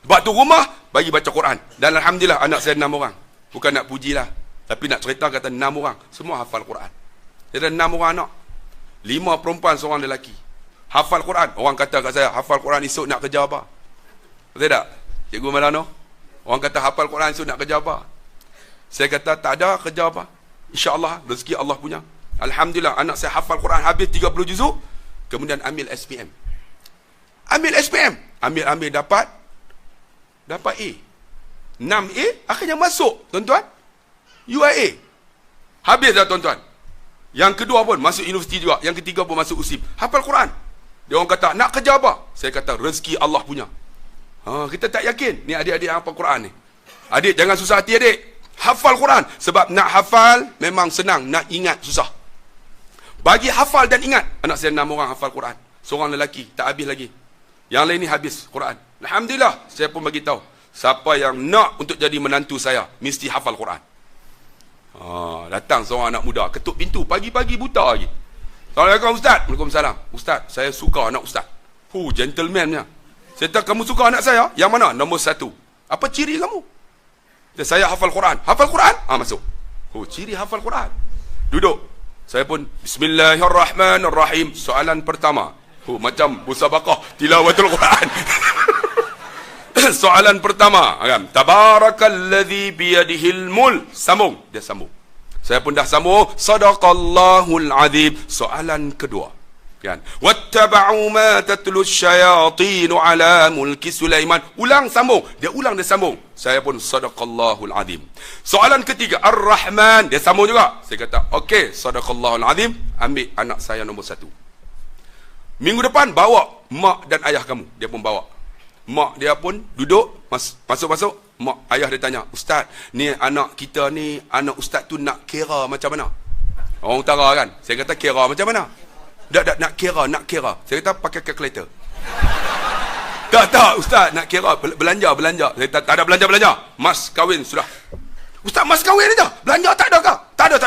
Sebab tu rumah, bagi baca Quran. Dan Alhamdulillah, anak saya 6 orang. Bukan nak pujilah. Tapi nak cerita kata 6 orang. Semua hafal Quran. Dia ada 6 orang anak. 5 perempuan, seorang lelaki. Hafal Quran. Orang kata kat saya, hafal Quran esok nak kerja apa? Betul tak? Cikgu Melano? Orang kata hafal Quran esok nak kerja apa? Saya kata tak ada kerja apa. InsyaAllah, rezeki Allah punya. Alhamdulillah, anak saya hafal Quran habis 30 juzuk. Kemudian ambil SPM. Ambil SPM. Ambil dapat A. 6A, akhirnya masuk, tuan-tuan. UIA. Habis dah, tuan-tuan. Yang kedua pun masuk universiti juga. Yang ketiga pun masuk USIM. Hafal Quran. Dia orang kata, nak kerja apa? Saya kata, rezeki Allah punya. Kita tak yakin. Ni adik-adik yang hafal Quran ni. Adik, jangan susah hati adik. Hafal Quran. Sebab nak hafal memang senang. Nak ingat susah. Bagi hafal dan ingat. Anak saya 6 orang hafal Quran. Seorang lelaki. Tak habis lagi. Yang lain ni habis Quran. Alhamdulillah. Saya pun bagi tahu. Siapa yang nak untuk jadi menantu saya, mesti hafal Quran. Datang seorang anak muda. Ketuk pintu. Pagi-pagi buta lagi. Assalamualaikum Ustaz. Waalaikumsalam. Ustaz, saya suka anak Ustaz. Gentleman-nya. Saya kata, kamu suka anak saya? Yang mana? Nombor 1. Apa ciri kamu? Saya hafal Quran. Hafal Quran? Masuk. Ciri hafal Quran. Duduk. Saya pun, Bismillahirrahmanirrahim. Soalan pertama. Macam musabaqah tilawatul Quran. Soalan pertama. Tabarakalladzi biyadihil mulk. Sambung. Dia sambung. Saya pun dah sambung. Sadaqallahul azim. Soalan kedua. Wattaba'u ma tatlu syayatinu ala mulki Sulaiman. Ulang sambung. Dia ulang, dia sambung. Saya pun sadaqallahul azim. Soalan ketiga, Ar-Rahman. Dia sambung juga. Saya kata, okey, sadaqallahul azim. Ambil anak saya nombor 1. Minggu depan bawa mak dan ayah kamu. Dia pun bawa. Mak dia pun duduk, masuk-masuk. Mak ayah dia tanya, Ustaz, ni anak kita ni, anak Ustaz tu nak kira macam mana? Orang utara kan. Saya kata, kira macam mana? Tak, nak kira. Saya kata, pakai kalkulator. Tak, Ustaz, nak kira. Belanja. Saya kata, tak ada belanja. Mas kahwin sudah. Ustaz, mas kahwin aja. Belanja tak ada kah? Tak ada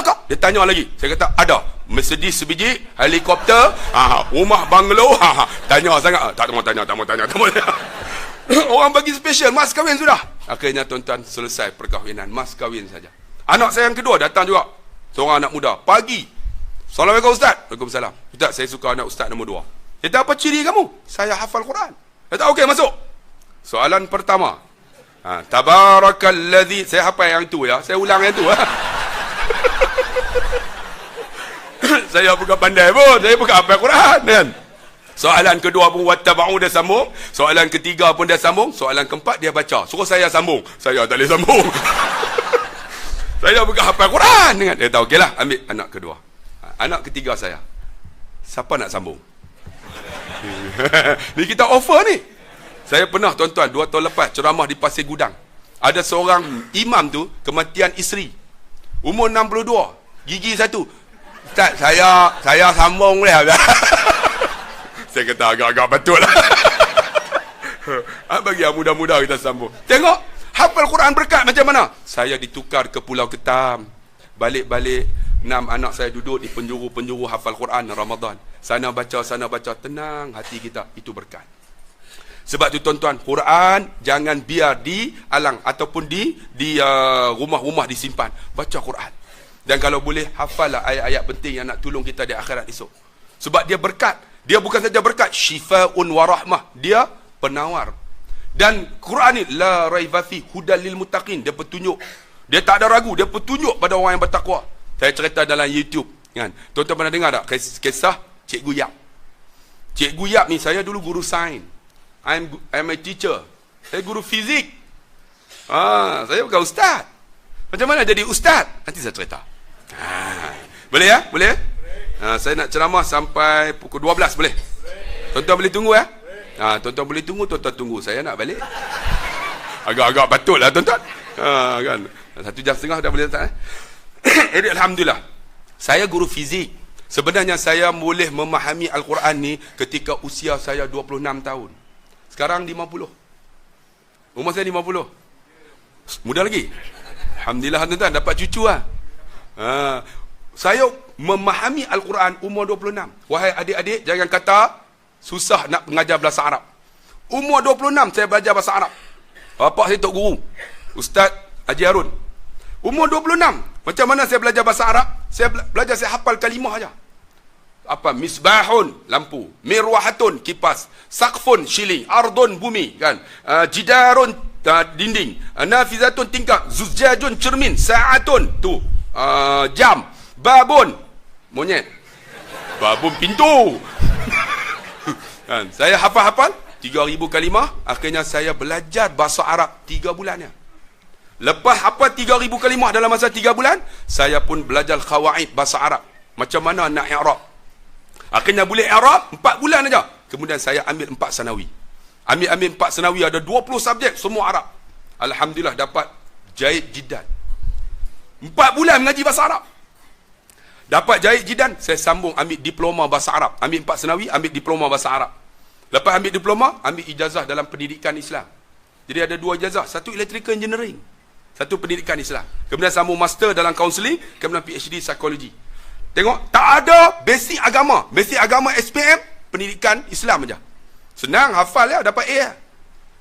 kah? Dia tanya lagi. Saya kata, ada. Mercedes sebiji, helikopter, rumah banglo. Tanya sangat. Tak mau tanya. Orang bagi special, mas kahwin sudah. Akhirnya, tuan-tuan, selesai perkahwinan. Mas kahwin saja. Anak saya yang kedua datang juga. Seorang anak muda. Pagi. Assalamualaikum Ustaz. Waalaikumsalam. Ustaz, saya suka anak Ustaz nombor 2. Dia kata, apa ciri kamu? Saya hafal Quran. Dia kata, okey, masuk. Soalan pertama. Tabarakalladzi. Saya hafal yang tu ya. Saya ulang yang tu. Saya bukan pandai pun. Saya bukan hafal Quran kan. Soalan kedua pun wattaba'u dia sambung. Soalan ketiga pun dia sambung. Soalan keempat dia baca. Suruh saya sambung. Saya tak boleh sambung. Saya bukan hafal Quran kan. Dia tahu, okeylah, ambil anak kedua. Anak ketiga saya. Siapa nak sambung? Ni kita offer ni. Saya pernah, tuan-tuan, 2 tahun lepas ceramah di Pasir Gudang. Ada seorang imam tu, kematian isteri. Umur 62. Gigi 1. Ustaz, saya sambung boleh. Saya kata agak-agak betul lah. Bagi yang muda-muda kita sambung. Tengok, hafal Quran berkat macam mana? Saya ditukar ke Pulau Ketam. Balik-balik, 6 anak saya duduk di penjuru-penjuru hafal Quran Ramadan. Sana baca, tenang hati kita. Itu berkat. Sebab tu tuan-tuan, Quran jangan biar di alang ataupun di rumah-rumah disimpan. Baca Quran. Dan kalau boleh, hafallah ayat-ayat penting yang nak tolong kita di akhirat esok. Sebab dia berkat. Dia bukan saja berkat, syifa'un wa rahmah. Dia penawar. Dan Quran ni la raiba fi hudal lil muttaqin. Dia petunjuk. Dia tak ada ragu, dia petunjuk pada orang yang bertakwa. Saya cerita dalam YouTube kan. Tuan-tuan pernah dengar tak kisah Cikgu Yap? Cikgu Yap ni, saya dulu guru sains. I'm a teacher. Saya guru fizik. Saya bukan ustaz. Macam mana jadi ustaz? Nanti saya cerita. Boleh ya? Boleh? Saya nak ceramah sampai pukul 12, boleh? Tuan-tuan boleh tunggu ya? Tuan-tuan boleh tunggu, tuan-tuan tunggu. Saya nak balik. Agak-agak betul lah tuan-tuan. Kan? 1 jam setengah dah boleh tak? Jadi Alhamdulillah, saya guru fizik. Sebenarnya saya boleh memahami Al-Quran ni ketika usia saya 26 tahun. Sekarang 50. Umur saya 50. Muda lagi. Alhamdulillah tuan-tuan, dapat cucu lah. Saya memahami Al-Quran umur 26. Wahai adik-adik, jangan kata susah nak mengajar bahasa Arab. Umur 26 saya belajar bahasa Arab. Bapak saya tok guru, Ustaz Haji Harun. Umur 26. Macam mana saya belajar bahasa Arab? Saya belajar, saya hafal kalimah aja. Apa? Misbahun, lampu. Mirwahatun, kipas. Saqfun, shilling. Ardun, bumi. Kan? Jidarun, dinding. Nafizatun, tingkap. Zuzjajun, cermin. Sa'atun, tu. Jam. Babun, monyet. Babun, pintu. Kan? Saya hafal-hafal 3,000 kalimah. Akhirnya saya belajar bahasa Arab 3 bulannya. Lepas apa 3,000 kalimah dalam masa 3 bulan, saya pun belajar khawaid bahasa Arab. Macam mana nak i'rab. Akhirnya boleh i'rab 4 bulan aja. Kemudian saya ambil 4 sanawi. Ambil 4 sanawi, ada 20 subjek, semua Arab. Alhamdulillah dapat jaid jiddan. 4 bulan mengaji bahasa Arab. Dapat jaid jiddan, saya sambung ambil diploma bahasa Arab. Ambil 4 sanawi, ambil diploma bahasa Arab. Lepas ambil diploma, ambil ijazah dalam pendidikan Islam. Jadi ada 2 ijazah, satu electrical engineering, satu pendidikan Islam. Kemudian sambung master dalam counselling, kemudian PhD psikologi. Tengok, tak ada basic agama. Basic agama SPM, pendidikan Islam aja. Senang, hafal ya, dapat A.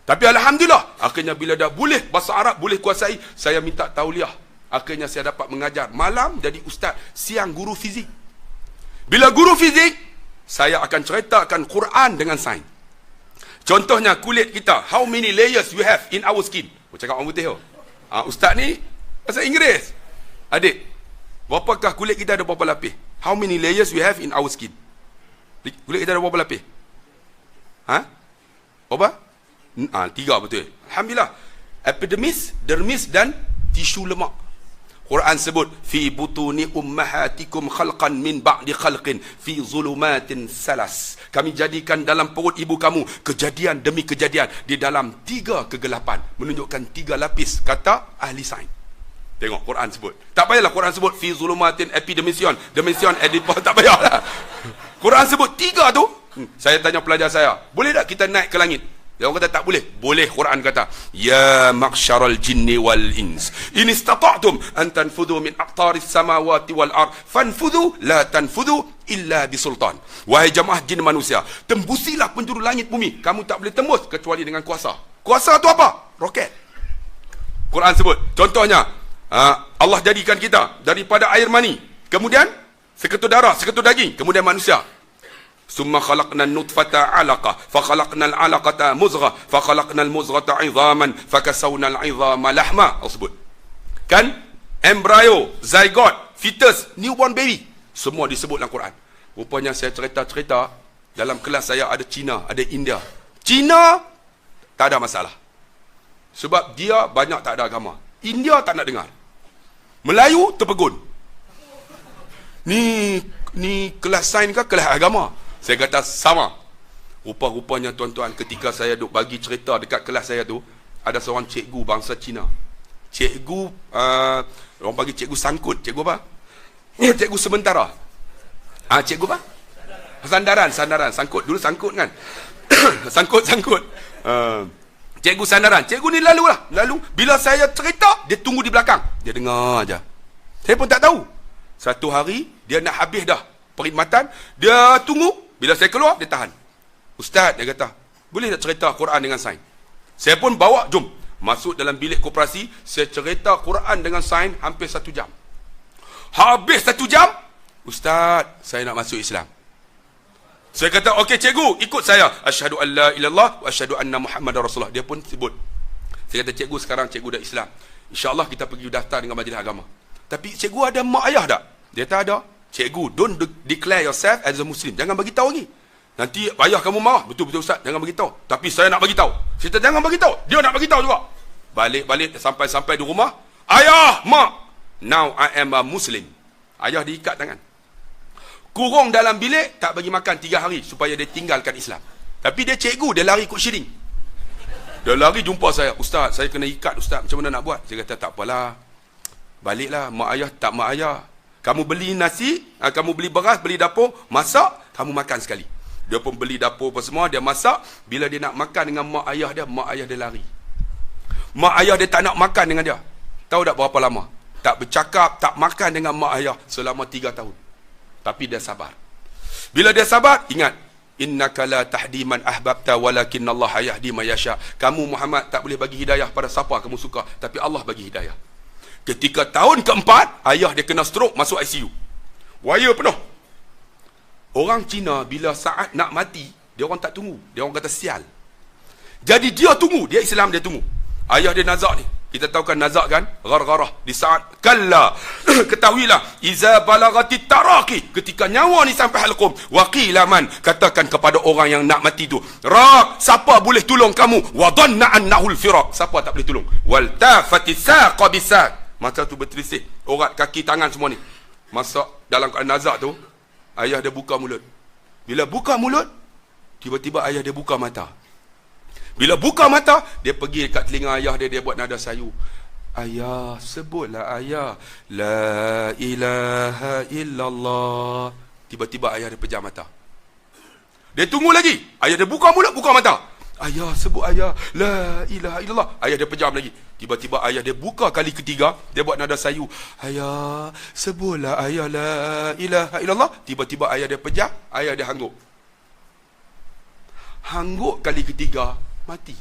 Tapi Alhamdulillah, akhirnya bila dah boleh bahasa Arab, boleh kuasai, saya minta tauliah. Akhirnya saya dapat mengajar. Malam jadi ustaz, siang guru fizik. Bila guru fizik, saya akan ceritakan Quran dengan sains. Contohnya kulit kita, how many layers you have in our skin? Aku cakap orang putih. Ustaz ni bahasa Inggeris. Adik, berapakah kulit kita ada berapa lapis? How many layers we have in our skin? Kulit kita ada berapa lapis? Berapa? 3 betul. Alhamdulillah. Epidermis, dermis dan tisu lemak. Quran sebut fi butuni ummahatikum khalqan min ba'di khalqin fi zulumatin salas. Kami jadikan dalam perut ibu kamu kejadian demi kejadian di dalam 3 kegelapan, menunjukkan 3 lapis, kata ahli sains. Tengok Quran sebut. Tak payahlah Quran sebut fi zulumatin epidemission, demission edipo, tak payahlah. Quran sebut 3 tu. Saya tanya pelajar saya, boleh tak kita naik ke langit? Dia orang kata tak boleh. Boleh. Quran kata, ya maksyaral jinni wal ins, in istata'tum an tanfudhu min aqtaris samawati wal ard fanfudhu la tanfudhu illa bisultan. Wahai jamaah jin manusia, tembusilah penjuru langit bumi. Kamu tak boleh tembus kecuali dengan kuasa. Kuasa tu apa? Roket. Quran sebut. Contohnya, Allah jadikan kita daripada air mani, kemudian seketul darah, seketul daging, kemudian manusia. Summa khalaqna nutfata 'alaqa fa khalaqna al-'alaqata muzghah fa khalaqna al-muzghata 'idhaman fa kasawna al-'idhama lahma. Sebut kan, embryo, zygote, fetus, newborn baby, semua disebut dalam Quran. Rupanya saya cerita-cerita dalam kelas saya, ada Cina, ada India. Cina tak ada masalah sebab dia banyak tak ada agama. India tak nak dengar. Melayu terpegun. Ni kelas sains ke kelas agama? Saya kata sama. Rupa-rupanya tuan-tuan, ketika saya duk bagi cerita dekat kelas saya tu, ada seorang cikgu bangsa Cina. Cikgu, orang bagi cikgu sangkut. Cikgu apa? Cikgu sementara. Cikgu apa? Sandaran. Sangkut. Dulu sangkut kan? Sangkut. Cikgu sandaran. Cikgu ni lalu. Bila saya cerita, dia tunggu di belakang. Dia dengar aja. Saya pun tak tahu. Satu hari, dia nak habis dah perkhidmatan. Dia tunggu. Bila saya keluar, dia tahan. Ustaz, dia kata, boleh tak cerita Quran dengan sains? Saya pun bawa, jom. Masuk dalam bilik koperasi, saya cerita Quran dengan sains hampir 1 jam. Habis 1 jam, Ustaz, saya nak masuk Islam. Saya kata, okey cikgu, ikut saya. Asyhadu an la ilallah wa asyhadu anna Muhammadar Rasulullah. Dia pun sebut. Saya kata, cikgu sekarang cikgu dah Islam. InsyaAllah kita pergi daftar dengan majlis agama. Tapi cikgu ada mak ayah tak? Dia tak ada. Cikgu, don't declare yourself as a Muslim. Jangan bagi tahu lagi. Nanti ayah kamu marah. Betul Ustaz, jangan bagi tahu. Tapi saya nak bagi tahu. Saya jangan bagi tahu. Dia nak bagi tahu juga. Balik sampai di rumah. Ayah, mak, now I am a Muslim. Ayah diikat tangan. Kurung dalam bilik, tak bagi makan 3 hari supaya dia tinggalkan Islam. Tapi dia cikgu, dia lari ikut syiring. Dia lari jumpa saya. Ustaz, saya kena ikat Ustaz. Macam mana nak buat? Saya kata, tak apalah. Baliklah, mak ayah. Kamu beli nasi, kamu beli beras, beli dapur, masak, kamu makan sekali. Dia pun beli dapur apa semua, dia masak. Bila dia nak makan dengan mak ayah dia lari. Mak ayah dia tak nak makan dengan dia. Tahu tak berapa lama? Tak bercakap, tak makan dengan mak ayah selama 3 tahun. Tapi dia sabar. Bila dia sabar, ingat, Innaka la tahdi man ahbabta walakinna Allah yahdi man yasha. Kamu Muhammad tak boleh bagi hidayah pada siapa kamu suka, tapi Allah bagi hidayah. Ketika tahun keempat, ayah dia kena stroke, masuk ICU. Wire penuh. Orang Cina bila saat nak mati, dia orang tak tunggu. Dia orang kata sial. Jadi dia tunggu, dia Islam dia tunggu. Ayah dia nazak ni. Kita tahu kan nazak kan? Gar-garah. Di saat kalla. Ketahuilah. Iza balagati taraki. Ketika nyawa ni sampai halqum. Waqila man. Katakan kepada orang yang nak mati tu. Rak. Siapa boleh tolong kamu? Wadanna annahul firaq. Siapa tak boleh tolong? Waltafati saqa bisaq. Masa tu berterisik. Urat kaki tangan semua ni. Masa dalam keadaan nazak tu. Ayah dia buka mulut. Bila buka mulut. Tiba-tiba ayah dia buka mata. Bila buka mata, dia pergi dekat telinga ayah dia, dia buat nada sayu. Ayah, sebutlah ayah. La ilaha illallah. Tiba-tiba ayah dia pejam mata. Dia tunggu lagi. Ayah dia buka mulut, buka mata. Ayah, sebut ayah. La ilaha illallah. Ayah dia pejam lagi. Tiba-tiba ayah dia buka kali ketiga, dia buat nada sayu. Ayah, sebutlah ayah. La ilaha illallah. Tiba-tiba ayah dia pejam, ayah dia hangguk. Hangguk kali ketiga, mati.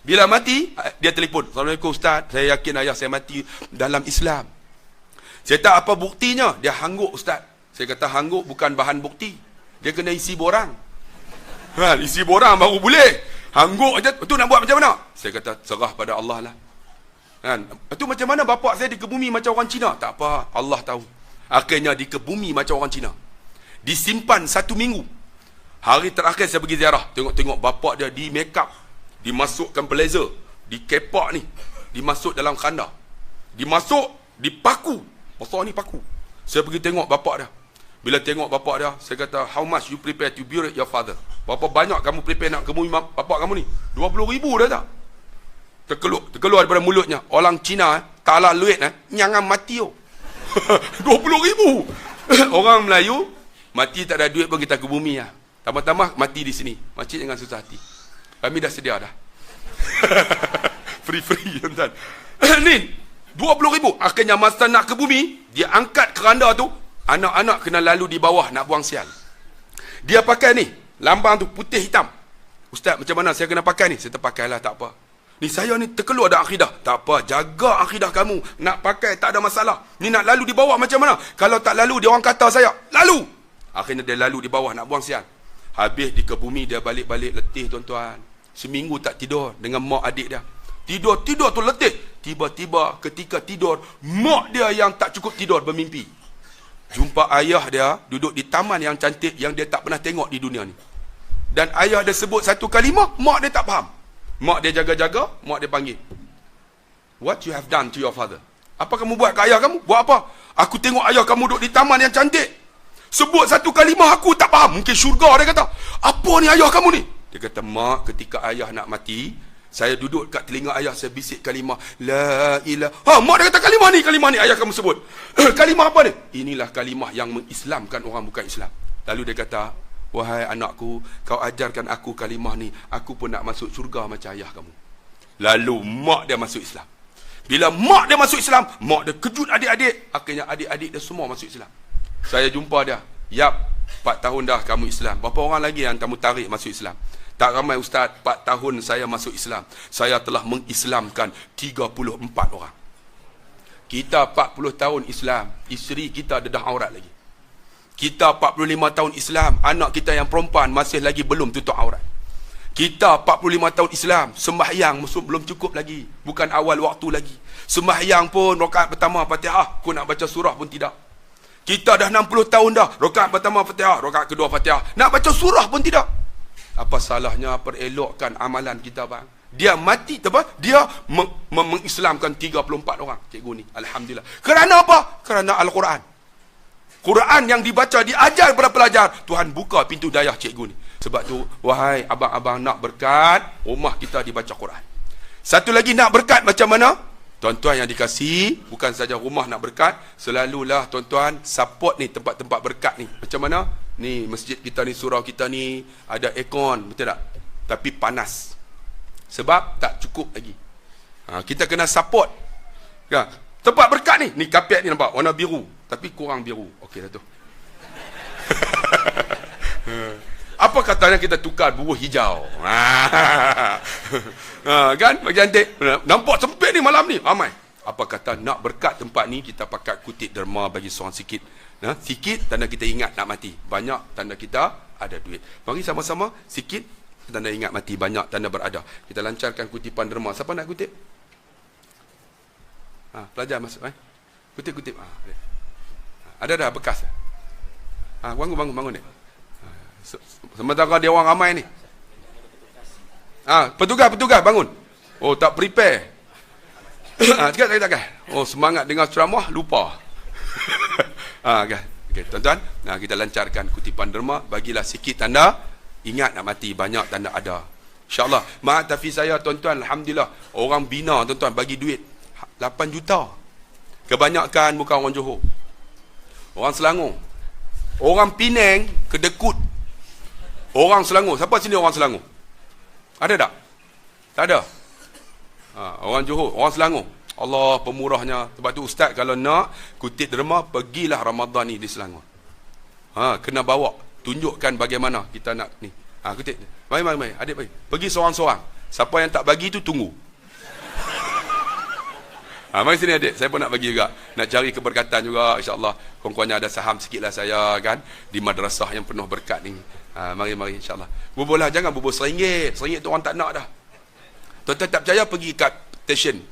Bila mati, dia telefon. Assalamualaikum Ustaz, saya yakin ayah saya mati dalam Islam. Saya tak apa buktinya. Dia hangguk Ustaz. Saya kata hangguk bukan bahan bukti. Dia kena isi borang. Isi borang baru boleh. Hangguk aja, itu nak buat macam mana? Saya kata serah pada Allah lah. Itu macam mana bapak saya dikebumi macam orang Cina? Tak apa, Allah tahu. Akhirnya dikebumi macam orang Cina. Disimpan 1 minggu. Hari terakhir saya pergi ziarah, tengok-tengok bapak dia di make up, dimasukkan blazer, dikepak ni, dimasuk dalam khanda, dimasuk, dipaku. Pasal ni paku. Saya pergi tengok bapak dia. Bila tengok bapak dia, saya kata, how much you prepare to bury your father? Berapa banyak kamu prepare nak kebumi bapak kamu ni? 20,000 dah tak? Terkeluar daripada mulutnya. Orang Cina, tak lah luit, nyangan mati oh. 20,000. Orang Melayu, mati tak ada duit pun kita ke bumi lah. Tambah-tambah mati di sini. Makcik jangan susah hati. Kami dah sedia dah. Free-free tuan-tuan. Ni 20,000. Akhirnya masa nak ke bumi, dia angkat keranda tu, anak-anak kena lalu di bawah nak buang sial. Dia pakai ni, lambang tu putih hitam. Ustaz, macam mana saya kena pakai ni? Saya terpakailah, tak apa. Ni saya ni terkeluar ada akidah. Tak apa, jaga akidah kamu. Nak pakai tak ada masalah. Ni nak lalu di bawah macam mana? Kalau tak lalu, dia orang kata saya, lalu. Akhirnya dia lalu di bawah nak buang sial. Habis di kebumi dia balik-balik letih tuan-tuan. Seminggu tak tidur dengan mak adik dia. Tidur tu letih. Tiba-tiba ketika tidur, mak dia yang tak cukup tidur bermimpi. Jumpa ayah dia duduk di taman yang cantik yang dia tak pernah tengok di dunia ni. Dan ayah dia sebut satu kalimah, mak dia tak faham. Mak dia jaga-jaga, mak dia panggil. What you have done to your father? Apa kamu buat ke ayah kamu? Buat apa? Aku tengok ayah kamu duduk di taman yang cantik. Sebut satu kalimah aku tak faham. Mungkin syurga, dia kata. Apa ni ayah kamu ni? Dia kata, mak, ketika ayah nak mati, saya duduk kat telinga ayah, saya bisik kalimah la ilaha. Mak dia kata kalimah ni ayah kamu sebut. Kalimah apa ni? Inilah kalimah yang mengislamkan orang bukan Islam. Lalu dia kata, wahai anakku, kau ajarkan aku kalimah ni, aku pun nak masuk syurga macam ayah kamu. Lalu mak dia masuk Islam. Bila mak dia masuk Islam, mak dia kejut adik-adik. Akhirnya adik-adik dia semua masuk Islam. Saya jumpa dia. Yap, 4 tahun dah kamu Islam. Berapa orang lagi yang kamu tarik masuk Islam? Tak ramai Ustaz, 4 tahun saya masuk Islam. Saya telah mengislamkan 34 orang. Kita 40 tahun Islam, isteri kita dedah aurat lagi. Kita 45 tahun Islam, anak kita yang perempuan masih lagi belum tutup aurat. Kita 45 tahun Islam, sembahyang belum cukup lagi. Bukan awal waktu lagi. Sembahyang pun rakaat pertama Fatihah, aku nak baca surah pun tidak. Kita dah 60 tahun dah, rakaat pertama Fatihah, rakaat kedua Fatihah, nak baca surah pun tidak. Apa salahnya perelokkan amalan kita bang? Dia mati apa? Dia mengislamkan 34 orang cikgu ni. Alhamdulillah. Kerana apa? Kerana Al-Quran. Quran yang dibaca, diajar kepada pelajar. Tuhan buka pintu dayah cikgu ni. Sebab tu, wahai abang-abang nak berkat, rumah kita dibaca Quran. Satu lagi nak berkat macam mana? Tuan-tuan yang dikasihi, bukan saja rumah nak berkat, selalulah tuan-tuan support ni tempat-tempat berkat ni. Macam mana? Ni masjid kita ni, surau kita ni ada aircon, betul tak? Tapi panas. Sebab tak cukup lagi. Kita kena support. Ya, tempat berkat ni kapet ni nampak warna biru, tapi kurang biru. Okey dah tu. Apa katanya kita tukar bubur hijau? Kan? Bagi cantik. Nampak sempit ni malam ni. Ramai. Apa kata nak berkat tempat ni, kita pakai kutip derma bagi seorang sikit. Sikit tanda kita ingat nak mati. Banyak tanda kita ada duit. Mari sama-sama sikit tanda ingat mati, banyak tanda berada. Kita lancarkan kutipan derma. Siapa nak kutip? Pelajar masuk. Kutip. Ada dah bekas. Bangun ni. Sementara dia orang ramai ni. Petugas bangun. Oh, tak prepare. Sekejap. Oh, semangat dengar ceramah, lupa. Okay, tuan-tuan, kita lancarkan kutipan derma. Bagilah sikit tanda ingat nak mati, banyak tanda ada. InsyaAllah. Mak tafi saya, tuan-tuan, alhamdulillah, orang bina, tuan-tuan, bagi duit 8 juta. Kebanyakan bukan orang Johor, orang Selangor, orang Penang, Kedekut. Orang Selangor. Siapa sini orang Selangor? Ada tak? Tak ada. Orang Johor, orang Selangor. Allah pemurahnya. Sebab tu ustaz kalau nak kutip derma, pergilah Ramadan ni di Selangor. Kena bawa, tunjukkan bagaimana kita nak ni. Kutip. Mari, adik mari. Pergi seorang-seorang. Siapa yang tak bagi tu tunggu. Mari sini adik, saya pun nak bagi juga. Nak cari keberkatan juga, insya-Allah. Kurang-kurangnya ada saham sikitlah saya kan di madrasah yang penuh berkat ni. Mari insya-Allah. Bubur lah, jangan bubur RM1. RM1 tu orang tak nak dah. Tuan-tuan tak percaya, pergi kat stesen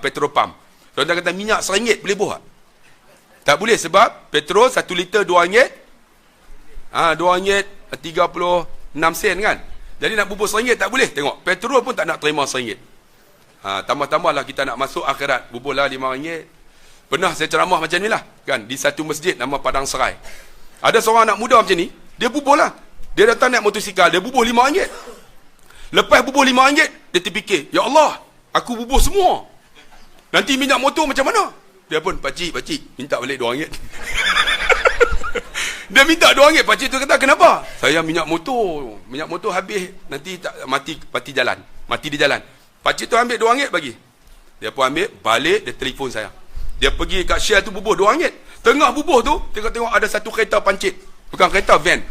Petropam. Tuan-tuan kata minyak RM1 boleh buat? Tak boleh, sebab petrol 1 liter RM2. RM2.36 kan. Jadi nak bubur RM1 tak boleh. Tengok, petrol pun tak nak terima RM1. Tambah-tambahlah kita nak masuk akhirat, buburlah RM5. Pernah saya ceramah macam ni lah kan, di satu masjid nama Padang Serai. Ada seorang anak muda macam ni, dia bubur lah. Dia datang naik motosikal, dia bubur RM5. Lepas bubur RM5, dia terfikir, ya Allah, aku bubur semua, nanti minyak motor macam mana? Dia pun, pakcik, minta balik RM2. Dia minta RM2. Pakcik tu kata, kenapa? Saya minyak motor habis, nanti tak, mati di jalan. Pakcik tu ambil RM2 bagi. Dia pun ambil, balik, dia telefon saya. Dia pergi kat Shell tu bubur RM2. Tengah bubur tu, tengok ada satu kereta pancit. Bukan kereta, van.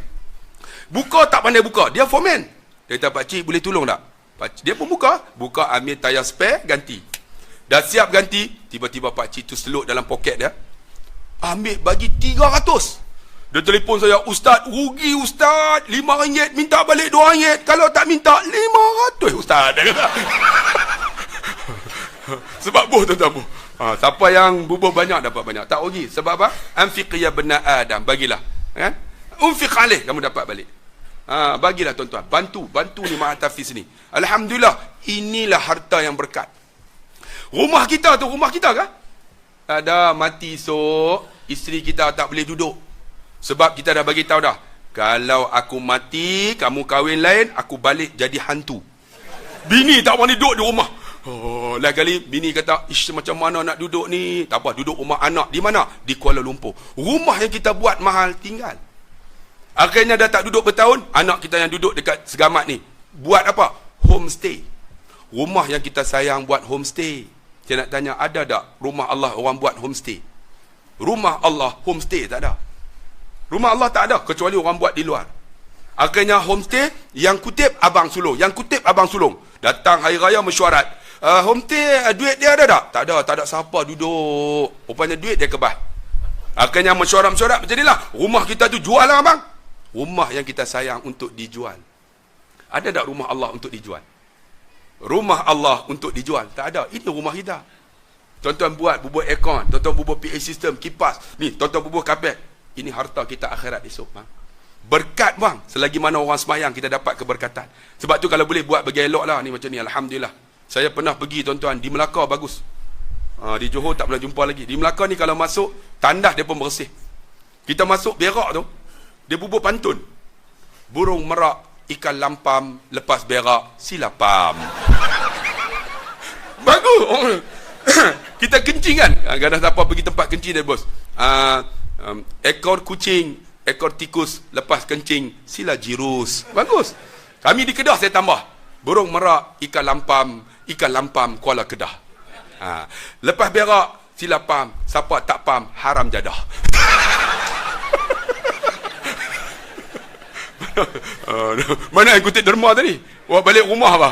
Buka tak pandai buka, dia foreman. Dia kata, pakcik boleh tolong tak? Dia pun buka, ambil tayar spare, ganti. Dah siap ganti, tiba-tiba pakcik tu seluk dalam poket dia. Ambil bagi RM300. Dia telefon saya, Ustaz, rugi Ustaz, RM5, minta balik RM2. Kalau tak minta, RM500 Ustaz. Sebab tuan-tuan. Siapa yang bubur banyak dapat banyak. Tak rugi. Sebab apa? Anfiq ya bena Adam. Bagilah. Kan? Unfiq alih, kamu dapat balik. Bagilah tuan-tuan. Bantu ni Mahat Hafiz ni. Alhamdulillah, inilah harta yang berkat. Rumah kita kah? Ada mati esok, isteri kita tak boleh duduk. Sebab kita dah bagi tahu dah, kalau aku mati, kamu kahwin lain, aku balik jadi hantu. Bini tak boleh duduk di rumah. Lain kali bini kata, ish, macam mana nak duduk ni? Tak apa, duduk rumah anak. Di mana? Di Kuala Lumpur. Rumah yang kita buat mahal, tinggal. Akhirnya dah tak duduk bertahun, anak kita yang duduk dekat Segamat ni buat apa? Homestay. Rumah yang kita sayang buat homestay. Saya nak tanya, ada tak rumah Allah orang buat homestay? Rumah Allah homestay tak ada. Rumah Allah tak ada, kecuali orang buat di luar. Akhirnya homestay, yang kutip abang sulung. Datang hari raya mesyuarat. Homestay, duit dia ada tak? Tak ada siapa duduk. Rupanya duit dia kebah. Akhirnya mesyuarat macam inilah. Rumah kita tu jual lah abang. Rumah yang kita sayang untuk dijual. Ada tak rumah Allah untuk dijual? Rumah Allah untuk dijual? Tak ada. Ini rumah kita. Tuan-tuan buat bubur aircon, tuan-tuan bubur PA system, kipas. Ni, tuan-tuan bubur kapet. Ini harta kita akhirat esok. Berkat bang. Selagi mana orang semayang, kita dapat keberkatan. Sebab tu kalau boleh buat bagi elok lah. Ni macam ni, alhamdulillah. Saya pernah pergi tuan-tuan, di Melaka bagus. Di Johor tak pernah jumpa lagi. Di Melaka ni kalau masuk, tandas dia pun bersih. Kita masuk berak tu, dia bubur pantun. Burung merak, ikan lampam, lepas berak, silapam. Bagus. Kita kencing kan. Kadang siapa pergi tempat kencing dia bos. Ekor kucing, ekor tikus, lepas kencing, sila jirus. Bagus. Kami di Kedah saya tambah. Burung merak, ikan lampam, Kuala Kedah. Lepas berak, sila pam, siapa tak pam, haram jadah. Mana yang kutip derma tadi? Wah, balik rumah apa?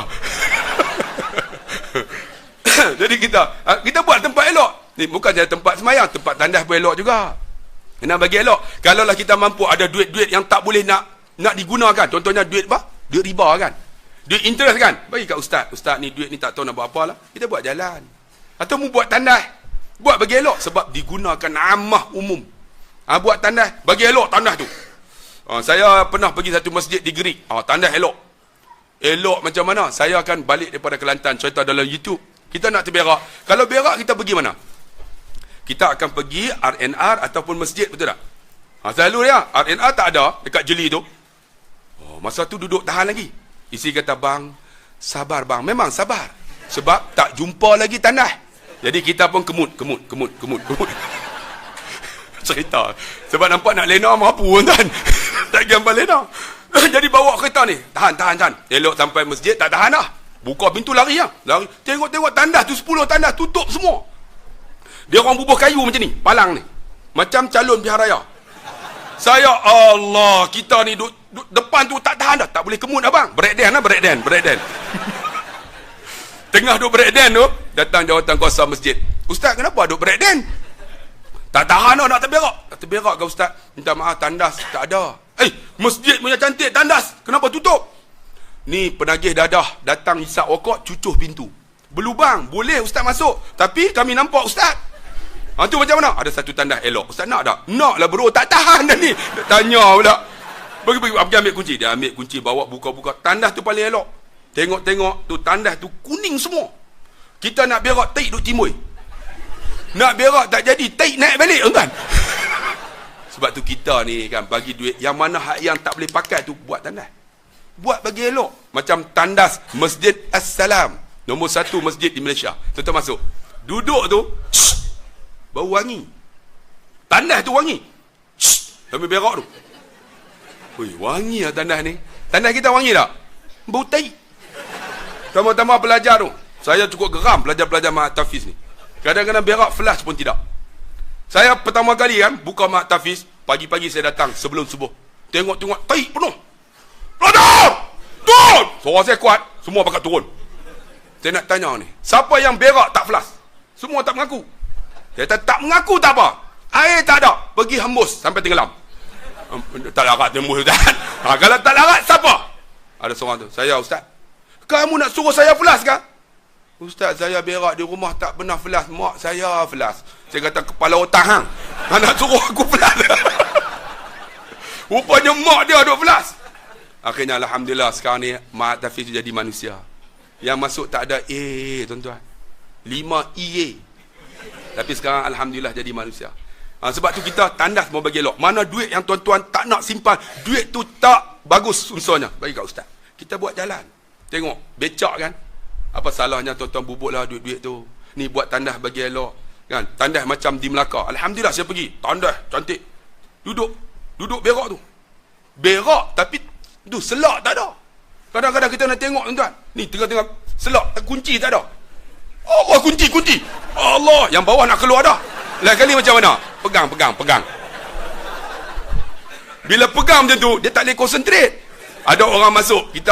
Jadi kita buat tempat elok. Ni bukan saja tempat semayang, tempat tandas pun elok juga. Kena bagi elok. Kalaulah kita mampu ada duit-duit yang tak boleh nak digunakan. Contohnya duit apa? Duit riba kan? Duit interest kan? Bagi kat ustaz. Ustaz ni duit ni tak tahu nak buat apa lah. Kita buat jalan. Atau mu buat tandas. Buat bagi elok. Sebab digunakan ammah umum. Buat tandas. Bagi elok tandas tu. Saya pernah pergi satu masjid di Gerik. Tandas elok. Elok macam mana? Saya akan balik daripada Kelantan. Cerita dalam YouTube. Kita nak terberak. Kalau berak kita pergi mana? Kita akan pergi RNR ataupun masjid, betul tak? Selalu ya, RNR tak ada dekat Jeli tu. Masa tu duduk tahan lagi. Isi kata, bang, sabar bang. Memang sabar. Sebab tak jumpa lagi tanah. Jadi kita pun kemut. Cerita. Sebab nampak nak lena mampu kan. Tak gambar lena. Jadi bawa kereta ni. Tahan. Elok sampai masjid, tak tahan lah. Buka pintu lari lah. Lari. Tengok tandas tu, 10 tandas tutup semua. Dia orang bubuh kayu macam ni, palang ni. Macam calon pihak raya. Saya, Allah, kita ni duduk depan tu tak tahan dah. Tak boleh kemut abang. Breakdance lah, breakdance. Tengah duduk breakdance tu, datang jawatan kuasa masjid. Ustaz, kenapa duduk breakdance? Tak tahan dah nak terberak. Tak terberak ke ustaz? Minta maaf, tandas tak ada. Masjid punya cantik, tandas. Kenapa tutup? Ni penagih dadah datang hisap rokok, cucuh pintu. Berlubang, boleh ustaz masuk. Tapi kami nampak ustaz. Tu macam mana? Ada satu tandas elok. Ustaz nak tak? Nak lah bro, tak tahan dah ni. Tanya pula. Pergi ambil kunci. Dia ambil kunci, bawa buka-buka. Tandas tu paling elok. Tengok tu tandas tu kuning semua. Kita nak berak, taik duk timbul. Nak berak tak jadi, taik naik balik kan? Sebab tu kita ni kan bagi duit yang mana hak yang tak boleh pakai tu buat tandas. Buat bagi elok. Macam tandas Masjid As-Salam. Nombor 1 masjid di Malaysia. Tuan-tuan masuk. Duduk tu, bau wangi. Tandas tu wangi. Sambil berak tu. Wangi lah tandas ni. Tandas kita wangi tak? Bau tai. Tama-tama pelajar tu. Saya cukup geram pelajar-pelajar Mak Tafiz ni. Kadang-kadang berak flash pun tidak. Saya pertama kali kan buka Mak Tafiz. Pagi-pagi saya datang sebelum subuh. Tengok tai penuh. Pelajar! Turun! Suara saya kuat. Semua pakat turun. Saya nak tanya ni. Siapa yang berak tak flash? Semua tak mengaku. Dia tak mengaku tak apa. Air tak ada. Pergi hembus sampai tenggelam. Tak larat hembus Ustaz. Kalau tak larat, siapa? Ada seorang tu. Saya Ustaz. Kamu nak suruh saya flash kan? Ustaz, saya berak di rumah tak pernah flash. Mak saya flash. Saya kata kepala otak hang. Nak suruh aku flash. Rupanya mak dia duk flash. Akhirnya Alhamdulillah sekarang ni Mak Tafiz jadi manusia. Yang masuk tak ada tuan-tuan. 5 EA. Tapi sekarang Alhamdulillah jadi manusia. Sebab tu kita tandas mau bagi elok. Mana duit yang tuan-tuan tak nak simpan, duit tu tak bagus unsurnya, bagi kat ustaz. Kita buat jalan. Tengok, becak kan? Apa salahnya tuan-tuan bubuklah duit-duit tu. Ni buat tandas bagi elok. Kan? Tandas macam di Melaka. Alhamdulillah saya pergi. Tandas cantik. Duduk berak tu. Berak tapi tu selak tak ada. Kadang-kadang kita nak tengok tuan-tuan. Ni tengah-tengah selak, kunci tak ada. Allah, kunci. Allah, yang bawah nak keluar dah. Lain kali macam mana? Pegang. Bila pegang macam tu, dia tak boleh konsentrate. Ada orang masuk, kita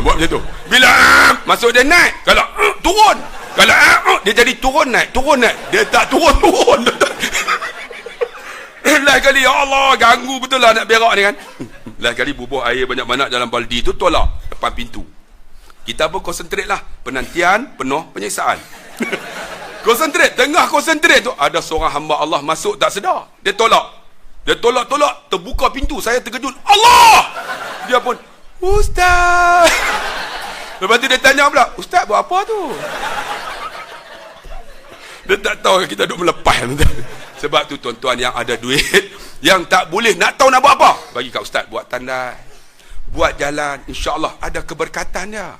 buat macam tu. Bila masuk dia naik, kalau turun. Kalau dia jadi turun naik. Dia tak turun. Lain kali, ya Allah, ganggu betul lah nak berak ni kan. Lain kali bubuh air banyak-banyak dalam baldi tu, tolak depan pintu. Kita pun konsentrate lah. Penantian penuh penyiksaan. Konsentrate. Tengah konsentrate tu, ada seorang hamba Allah masuk tak sedar. Dia tolak. Terbuka pintu. Saya terkejut. Allah! Dia pun, Ustaz. Lepas tu dia tanya pula, Ustaz buat apa tu? Dia tak tahu kita duduk melepas. Sebab tu tuan-tuan yang ada duit, yang tak boleh nak tahu nak buat apa, bagi kat Ustaz buat tanda, buat jalan, insya-Allah ada keberkatan dia.